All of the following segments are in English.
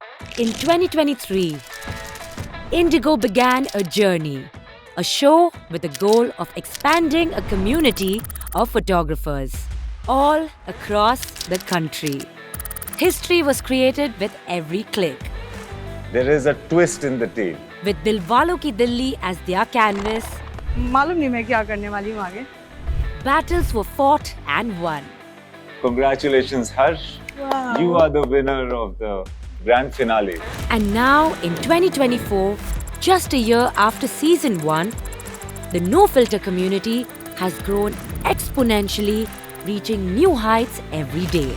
In 2023, Indigo began a journey, a show with the goal of expanding a community of photographers all across the country. History was created with every click, There is a twist in the tale. with Dilwalo Ki Dilli as their canvas. मालूम नहीं मैं क्या करने वाली हूँ आगे. Battles were fought and won. Congratulations, Harsh. Wow. You are the winner of the grand finale. And now, in 2024, just a year after season 1, the No Filter community has grown exponentially, reaching new heights every day.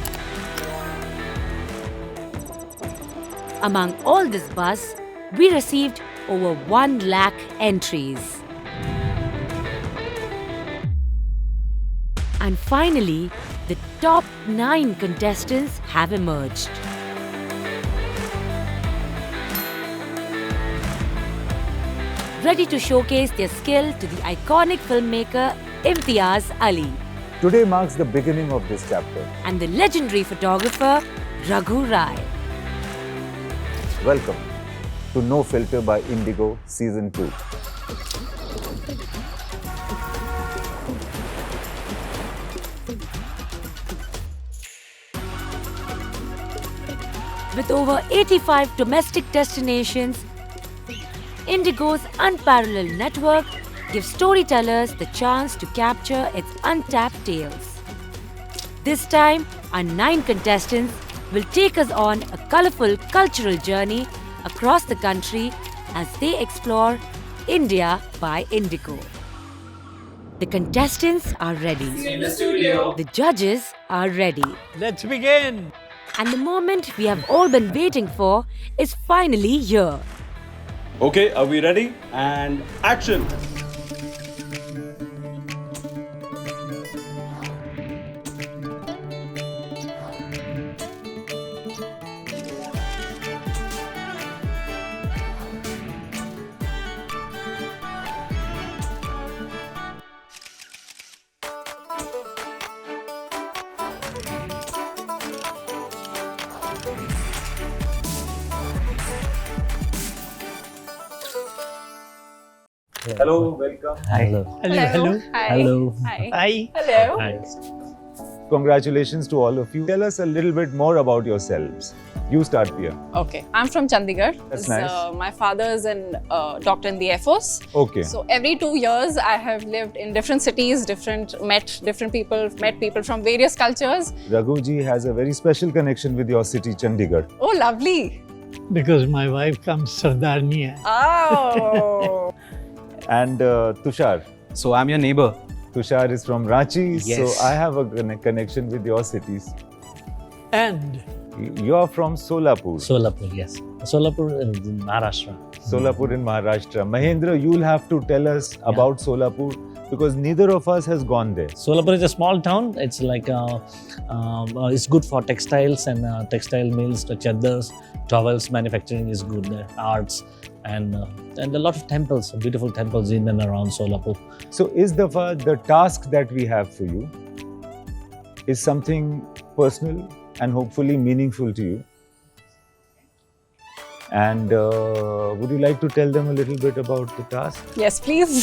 Among all this buzz, we received over 1 lakh entries. And finally, the top 9 contestants have emerged. Ready to showcase their skill to the iconic filmmaker Imtiaz Ali Today marks the beginning of this chapter. and the legendary photographer Raghu Rai. Welcome to No Filter by Indigo Season 2. With over 85 domestic destinations, Indigo's unparalleled network gives storytellers the chance to capture its untapped tales. This time, our 9 contestants will take us on a colorful cultural journey across the country as they explore India by Indigo. The contestants are ready. The judges are ready. Let's begin. And the moment we have all been waiting for is finally here. Okay, are we ready? And action! Hello, welcome. Hello. Hello. Hi. Hello. Hi. Hi. Hello. Hi. Congratulations to all of you. Tell us a little bit more about yourselves. You start, Pia. Okay, I'm from Chandigarh. That's nice. My father is an doctor in the Air Force. Okay. So every 2 years, I have lived in different cities, met different people, met people from various cultures. Raghuji has a very special connection with your city, Chandigarh. Oh, lovely! Because my wife comes Sardarni. Oh, And Tushar. So I'm your neighbor. Tushar is from Ranchi, Yes. so I have a connection with your cities. And You are from Solapur. Solapur, yes. Solapur in Maharashtra. Solapur in Maharashtra. Mahendra, you'll have to tell us about Solapur because neither of us has gone there. Solapur is a small town. It's like it's good for textiles and textile mills, the chaddars, towels manufacturing is good there, arts and a lot of temples, beautiful temples in and around Solapur. So is the task that we have for you is something personal and hopefully meaningful to you. And would you like to tell them a little bit about the task? yes, please.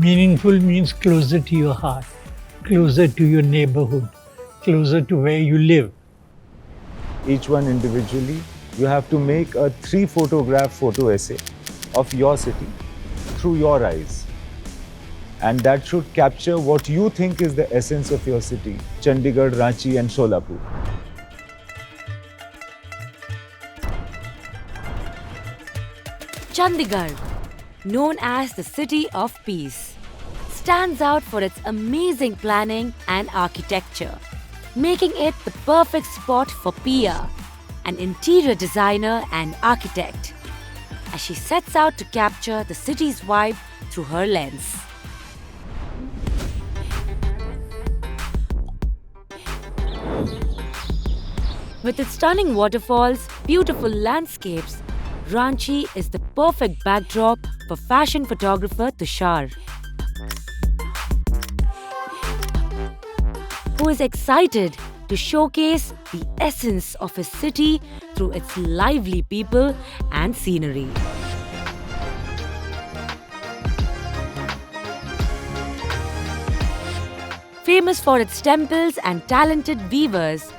meaningful means closer to your heart, closer to your neighborhood, closer to where you live. Each one individually, you have to make a 3-photograph photo essay of your city through your eyes. And that should capture what you think is the essence of your city, Chandigarh, Ranchi and Solapur. Chandigarh, known as the City of Peace, stands out for its amazing planning and architecture, making it the perfect spot for Pia, an interior designer and architect, as she sets out to capture the city's vibe through her lens. With its stunning waterfalls, beautiful landscapes, Ranchi is the perfect backdrop for fashion photographer Tushar, who is excited to showcase the essence of his city through its lively people and scenery. Famous for its temples and talented weavers,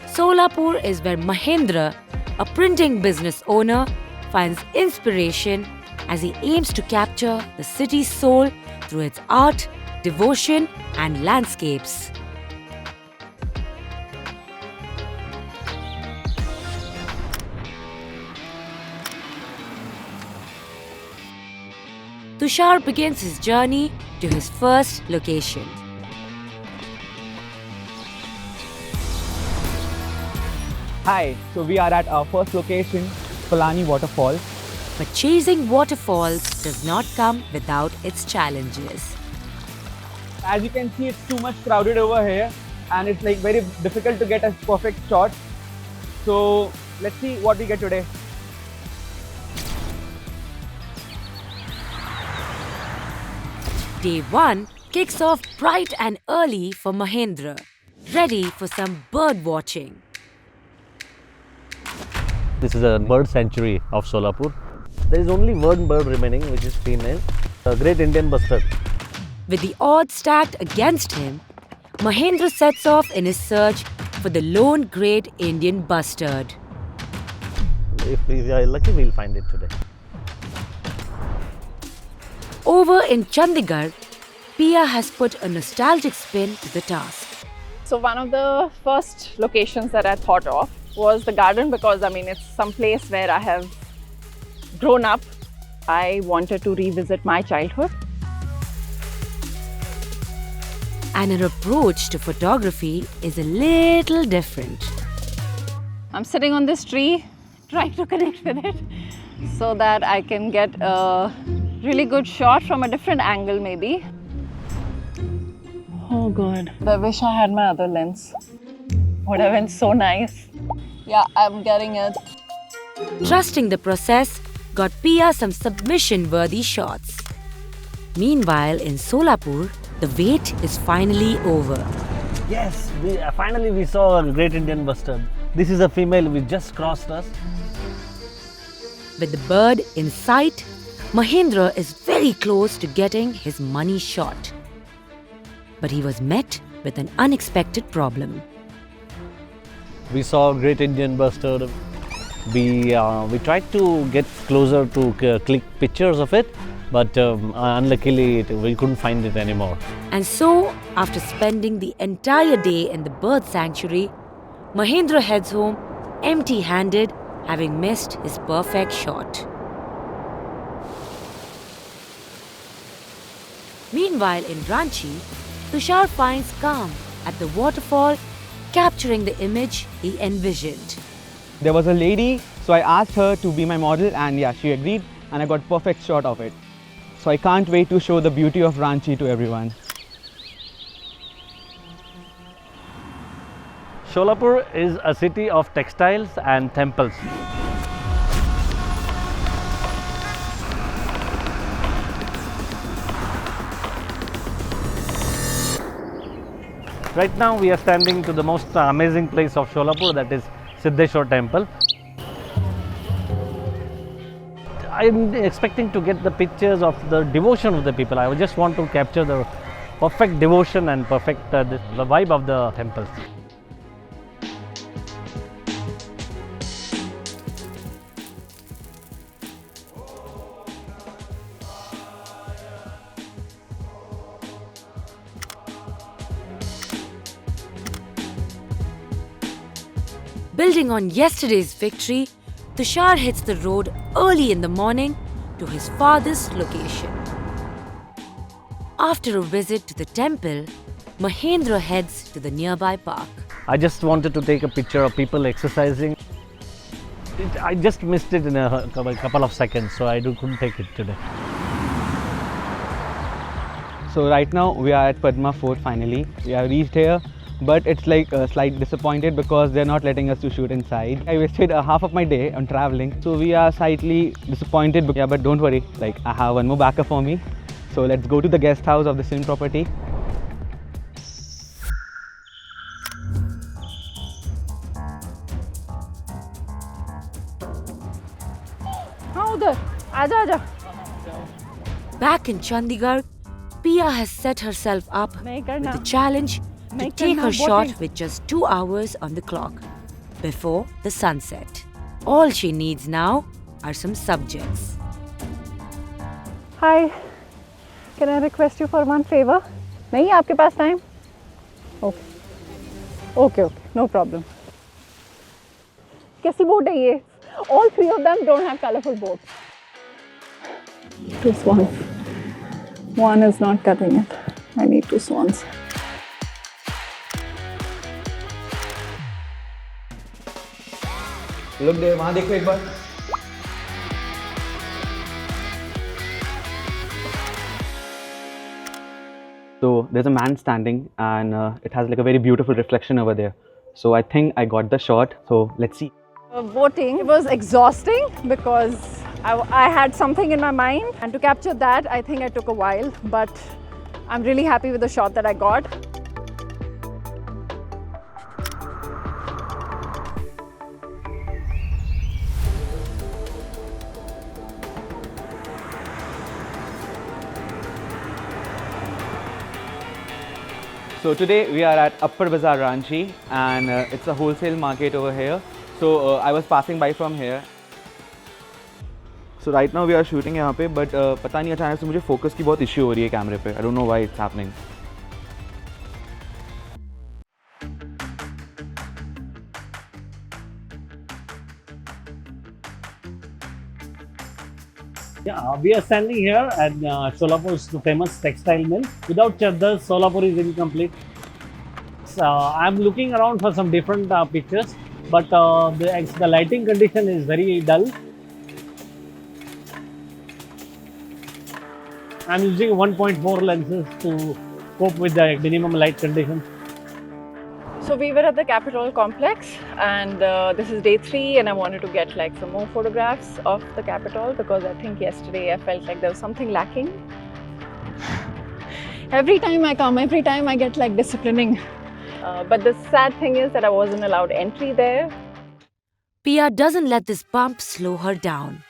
Solapur is where Mahendra, a printing business owner, finds inspiration as he aims to capture the city's soul through its art, devotion, and landscapes. Tushar begins his journey to his first location. Hi, so we are at our first location, Palani Waterfall. But chasing waterfalls does not come without its challenges. As you can see, it's too much crowded over here and it's like very difficult to get a perfect shot. So let's see what we get today. Day 1 kicks off bright and early for Mahendra, ready for some bird watching. This is a bird sanctuary of Solapur. There is only one bird remaining, which is female, a great Indian bustard. With the odds stacked against him, Mahendra sets off in his search for the lone great Indian bustard. If we are lucky, we'll find it today. Over in Chandigarh, Pia has put a nostalgic spin to the task. So one of the first locations that I thought of was the garden, because I mean it's some place where I have grown up. I wanted to revisit my childhood. And her approach to photography is a little different. I'm sitting on this tree trying to connect with it so that I can get a really good shot from a different angle maybe. Oh god, I wish I had my other lens. Would have been so nice. Yeah, I'm getting it. Trusting the process got Pia some submission-worthy shots. Meanwhile, in Solapur, the wait is finally over. Yes, finally we saw a great Indian bustard. This is a female which just crossed us. With the bird in sight, Mahendra is very close to getting his money shot. But he was met with an unexpected problem. We saw a great Indian bustard. We tried to get closer to click pictures of it, but unluckily we couldn't find it anymore. And so, after spending the entire day in the bird sanctuary, Mahendra heads home empty-handed, having missed his perfect shot. Meanwhile, in Ranchi, Tushar finds calm at the waterfall, capturing the image he envisioned. There was a lady, so I asked her to be my model and yeah, she agreed and I got perfect shot of it. So I can't wait to show the beauty of Ranchi to everyone. Solapur is a city of textiles and temples. Right now we are standing to the most amazing place of Solapur, that is Siddheshwar temple. I am expecting to get the pictures of the devotion of the people. I just want to capture the perfect devotion and perfect the vibe of the temples. Building on yesterday's victory, Tushar hits the road early in the morning to his farthest location. After a visit to the temple, Mahendra heads to the nearby park. I just wanted to take a picture of people exercising. I just missed it in a couple of seconds, so I couldn't take it today. So right now we are at Padma Fort finally. We have reached here, but it's like a slight disappointed because they're not letting us to shoot inside. I wasted half of my day on traveling, so we are slightly disappointed. Yeah, but don't worry, like I have one more backup for me. So let's go to the guest house of the same property. आजा आजा। Back in Chandigarh, Pia has set herself up नहीं with करना। the challenge to नहीं take करना, her shot boating। with just 2 hours on the clock before the sunset. All she needs now are some subjects. Hi, can I request you for one favor? नहीं है आपके पास time? Okay, no problem. कैसी boat है ये? All three of them don't have colorful boats. 2 swans. One is not cutting it. I need 2 swans. Look there, वहाँ देखो एक बार. So there's a man standing and it has like a very beautiful reflection over there. So I think I got the shot. So let's see. Boating was exhausting because I had something in my mind, and to capture that I think I took a while, but I'm really happy with the shot that I got. So today we are at Upper Bazaar Ranchi and it's a wholesale market over here. So I was passing by from here. So right now we are shooting यहाँ पे, but पता नहीं अचानक से मुझे focus की बहुत issue हो रही है कैमरे पे. I don't know why it's happening. Yeah, we are standing here at Solapur's famous textile mill. Without chaddars, Solapur is incomplete. I'm looking around for some different pictures, but the lighting condition is very dull. I'm using 1.4 lenses to cope with the minimum light conditions. So we were at the Capitol complex, and this is day 3, and I wanted to get like some more photographs of the Capitol because I think yesterday I felt like there was something lacking. Every time I come, every time I get like disciplining. But the sad thing is that I wasn't allowed entry there. Pia doesn't let this bump slow her down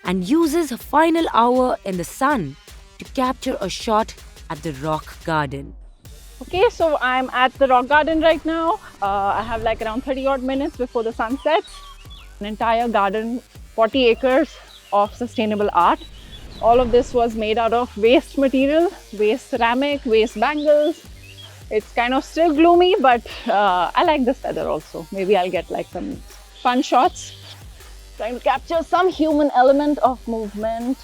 and uses her final hour in the sun to capture a shot at the rock garden. Okay, so I'm at the rock garden right now. I have like around 30 odd minutes before the sun sets. An entire garden, 40 acres of sustainable art. All of this was made out of waste material, waste ceramic, waste bangles. It's kind of still gloomy, but I like this weather also. Maybe I'll get like some fun shots. Trying to capture some human element of movement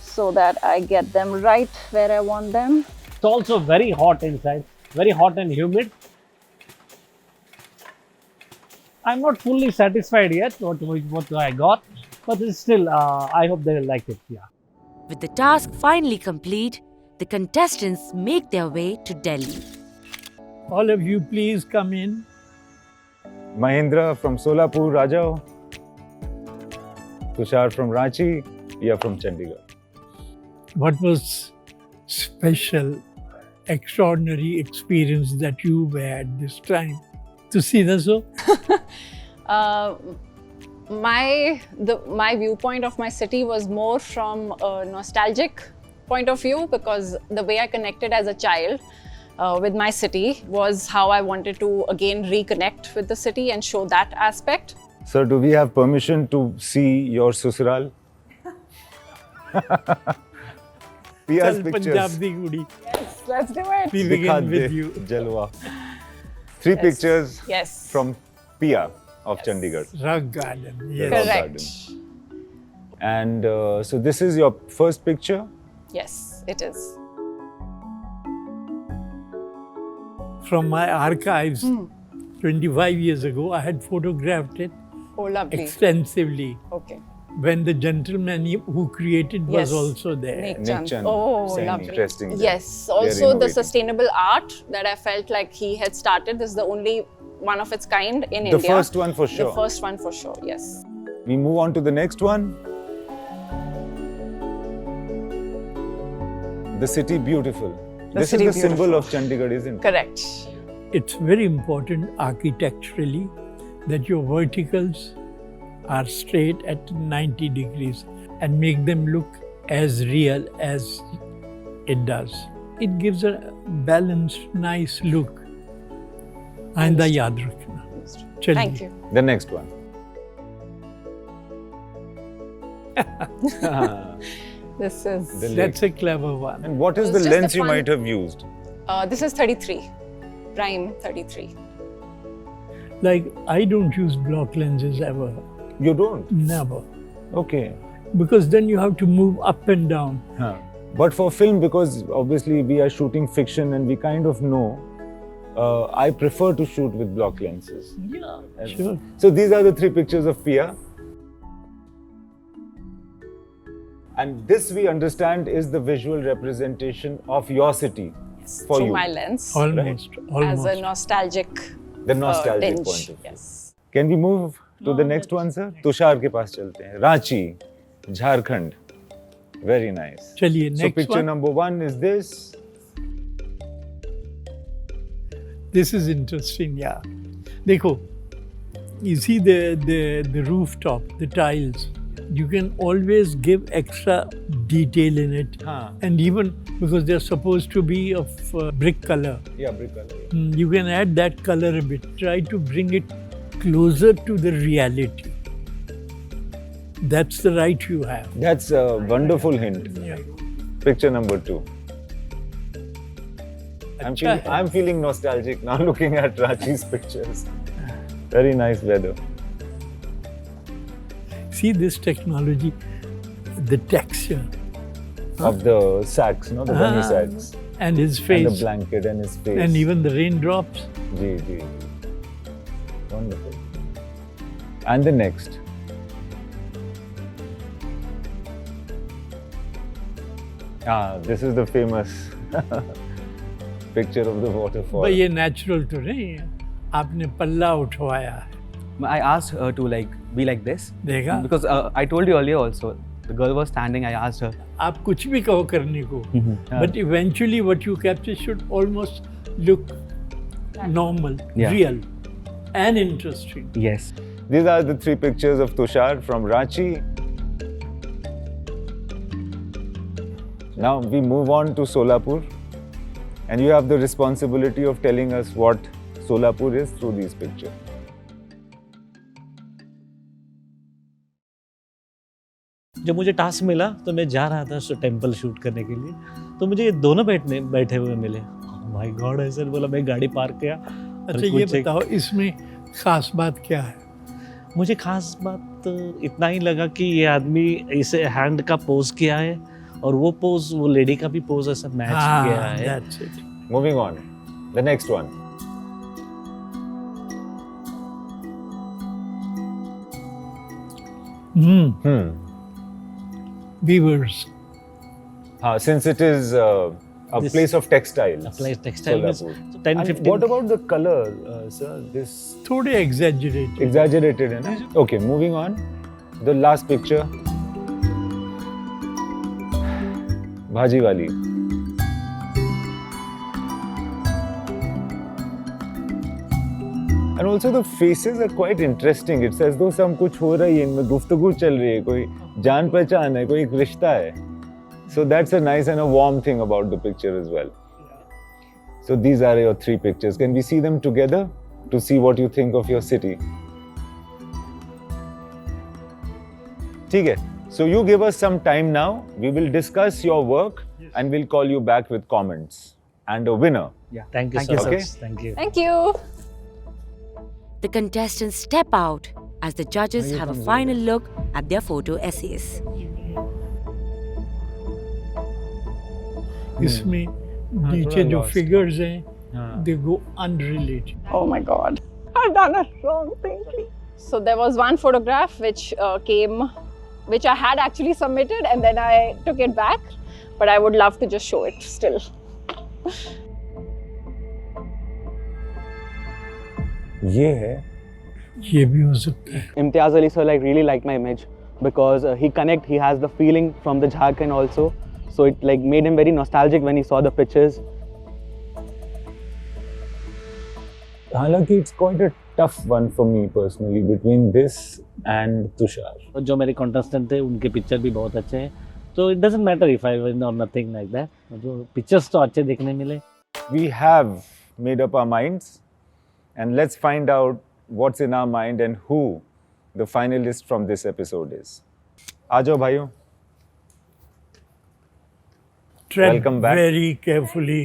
so that I get them right where I want them. It's also very hot inside, very hot and humid. I'm not fully satisfied yet with what I got, but it's still, I hope they like it. Yeah. With the task finally complete, the contestants make their way to Delhi. All of you, please come in. Mahindra from Solapur, Rajao. Tushar from Ranchi. Pia from Chandigarh. What was special, extraordinary experience that you had this time to see the show? My viewpoint of my city was more from a nostalgic point of view because the way I connected as a child with my city was how I wanted to again reconnect with the city and show that aspect. Sir, do we have permission to see your Susural? Pia's Chal pictures. Punjab di Gudi. Yes, let's do it. We begin with Dikha you. de, Jalwa. 3 pictures Yes. from Pia of Chandigarh. Rock garden. The Yes. rock Correct. garden. And so this is your first picture. Yes, it is. From my archives, 25 years ago, I had photographed it Oh, lovely. extensively Okay. when the gentleman who created was Yes. also there. Nick Nick Chand. Chand. Oh, Very lovely. interesting. Yes. They are Also, the innovating. sustainable art that I felt like he had started. This is the only one of its kind in India. The first one for sure. The first one for sure, yes. We move on to the next one. The city beautiful. This city is the symbol beautiful. of Chandigarh, isn't it? Correct. It's very important architecturally that your verticals are straight at 90 degrees. and make them look as real as it does. It gives a balanced, nice look. आइंदा याद रखना. चलिए. Thank you. The next one. This is That's a clever one. And what is It's the just lens the you fun- might have used? this is 33, prime 33. Like, I don't use block lenses ever. You don't? Never. Okay. Because then you have to move up and down. But for film, because obviously we are shooting fiction and we kind of know, I prefer to shoot with block lenses. Yeah, sure. So these are the 3 pictures of Pia. And this, we understand, is the visual representation of your city for Through you. my lens. Almost. As a nostalgic The nostalgic tinge. point of view. Yes. Can we move to the next one, sir? Tushar के पास चलते हैं. Ranchi, Jharkhand. Very nice. चलिए, So next picture one. number 1 is this. This is interesting, yeah. देखो, you see the rooftop, the tiles. You can always give extra detail in it. And even because they're supposed to be of brick color, Yeah, brick color. you can add that color a bit. Try to bring it closer to the reality. That's the right you have. That's a wonderful hint. Yeah. Picture number 2. अच्छा है. I'm feeling nostalgic now looking at Ranchi's pictures. Very nice weather. See this technology, the texture Of the sacks, no? The bunny sacks. and his And face, the blanket and his face. and even the raindrops. Ji, ji. Wonderful. And the next. This is the famous picture of the waterfall. भाई ये natural तो नहीं है. आपने पल्ला उठवाया है. I asked her to like be like this देखा? because I told you earlier also. The girl was standing. I asked her. आप कुछ भी कहो करने को, but eventually what you capture should almost look normal, Yeah. real, and interesting. Yes. These are the 3 pictures of Tushar from Ranchi. Now we move on to Solapur, and you have the responsibility of telling us what Solapur is through these pictures. जब मुझे task मिला तो मैं जा रहा था temple shoot करने के लिए, तो मुझे ये दोनों बैठे हुए मिले. माय गॉड, ऐसे बोला. मैं गाड़ी पार्क किया. अच्छा ये बताओ इसमें खास बात क्या है? मुझे खास बात इतना ही लगा कि ये आदमी इसे हैंड का पोज किया है और वो पोज वो लेडी का भी पोज ऐसा मैच किया है. That's it. Moving on, the next one. Weavers. Since it is a This- place of textiles. A place textile means Solapur. so 10, And 15. what about the color, sir? This थोड़े exaggerated. exaggerated, है ना? Okay, moving on. The last picture. Bhaji wali. And also the faces are quite interesting. It's as though some कुछ हो रही है, इनमें गुफ्तगू चल रही है, कोई जान पहचान है, कोई एक रिश्ता है. So that's a nice and a warm thing about the picture as well. So these are your 3 pictures. Can we see them together to see what you think of your city? ठीक है. So you give us some time now. We will discuss your work and we'll call you back with comments and a winner. Yeah. Thank you Thank so you, much. sir. Thank you. Thank you. The contestants step out as the judges have a final look at their photo essays. इसमें नीचे जो figures हैं, they go unrelated. Oh my God. I've done a wrong thing. So there was one photograph which I had actually submitted and then I took it back. But I would love to just show it still. ये है. ये भी हो सकता है. Imtiaz Ali sir like really liked my image because he has the feeling from the Jharkhand also. So it like made him very nostalgic when he saw the pictures. हालांकि it's quite a tough one for me personally between this and Tushar. और जो मेरे contestant थे उनके picture भी बहुत अच्छे हैं, तो it doesn't matter if I win और नथिंग लाइक दैट, जो पिक्चर्स तो अच्छे देखने मिले. We have made up our minds, and let's find out what's in our mind and who the finalist from this episode is. आ जाओ भाइयों. Tread Welcome back. very carefully.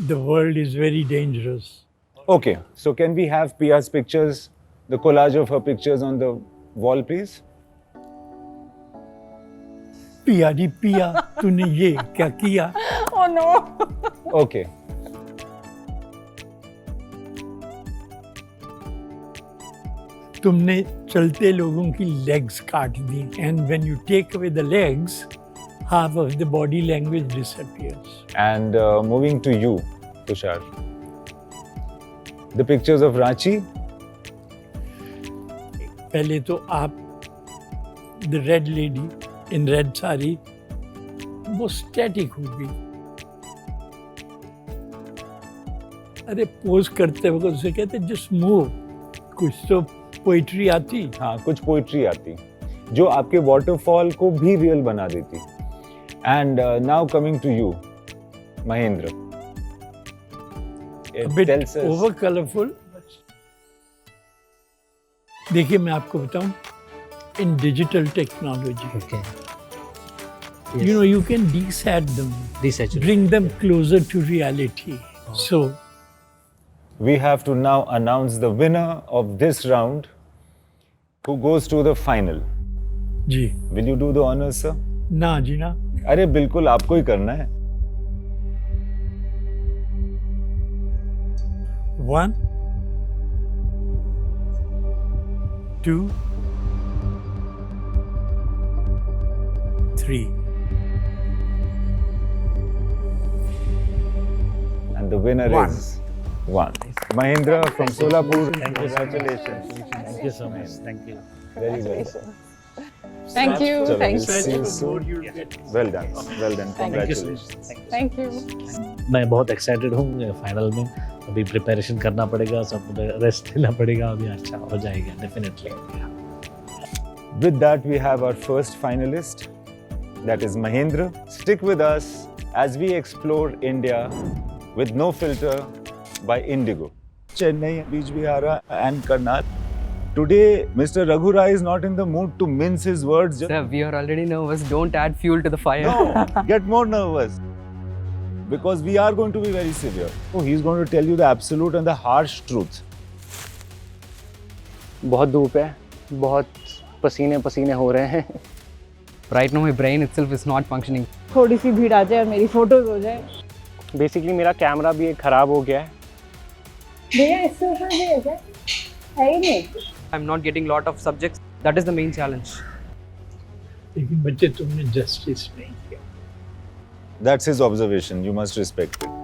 The world is very dangerous. Okay, so can we have Pia's pictures, the collage of her pictures on the wall, please? पिया जी पिया, तूने ये क्या किया? Oh no! Okay. तुमने चलते लोगों की legs काट दी. And when you take away the legs, half of the body language disappears. And moving to you, Tushar. The pictures of Ranchi. पहले तो आप the red lady in red sari वो static हो गई. अरे पोज करते वक्त उसे कहते just move. कुछ तो पोइट्री आती. हाँ, कुछ पोइट्री आती जो आपके वाटरफॉल को भी रियल बना देती. And now coming to you, Mahendra. A bit tells us- over colorful. देखिए मैं आपको बताऊं, in digital technology, Okay. you know, you can desat them, Desaturate. bring them closer to reality. So We have to now announce the winner of this round, who goes to the final. Ji Will you do the honors, sir? ना जी ना. अरे बिल्कुल आपको ही करना है. 1, 2, 3. And the winner One. is one. Mahendra from Solapur. Thank you so much. Congratulations. Thank you so much. Thank you. Very well. Thank you. Chalo, Thank we'll see you. you soon. Well done. Well done. Thank you so much. Congratulations. Thank you. मैं बहुत excited हूँ final में. अभी preparation करना पड़ेगा, सब rest लेना पड़ेगा. अभी अच्छा हो जाएगा definitely. With that, we have our first finalist. That is Mahendra. Stick with us as we explore India with no filter by Indigo. Chennai, Beach Vihara and Karnal. Today, Mr. Raghu Rai is not in the mood to mince his words. Sir, we are already nervous. Don't add fuel to the fire. No, get more nervous. Because we are going to be very severe. So he's going to tell you the absolute and the harsh truth. बहुत धूप है, बहुत पसीने पसीने हो रहे हैं. Right now my brain itself is not functioning. थोड़ी सी भीड़ आ जाए और मेरी फोटोज हो जाए. Basically मेरा कैमरा भी एक खराब हो गया है. भैया इससे ऊपर भी है क्या? है ही नहीं. I'm not getting lot of subjects. That is the main challenge. लेकिन बच्चे तुमने जस्टिस नहीं किया. That's his observation. You must respect it.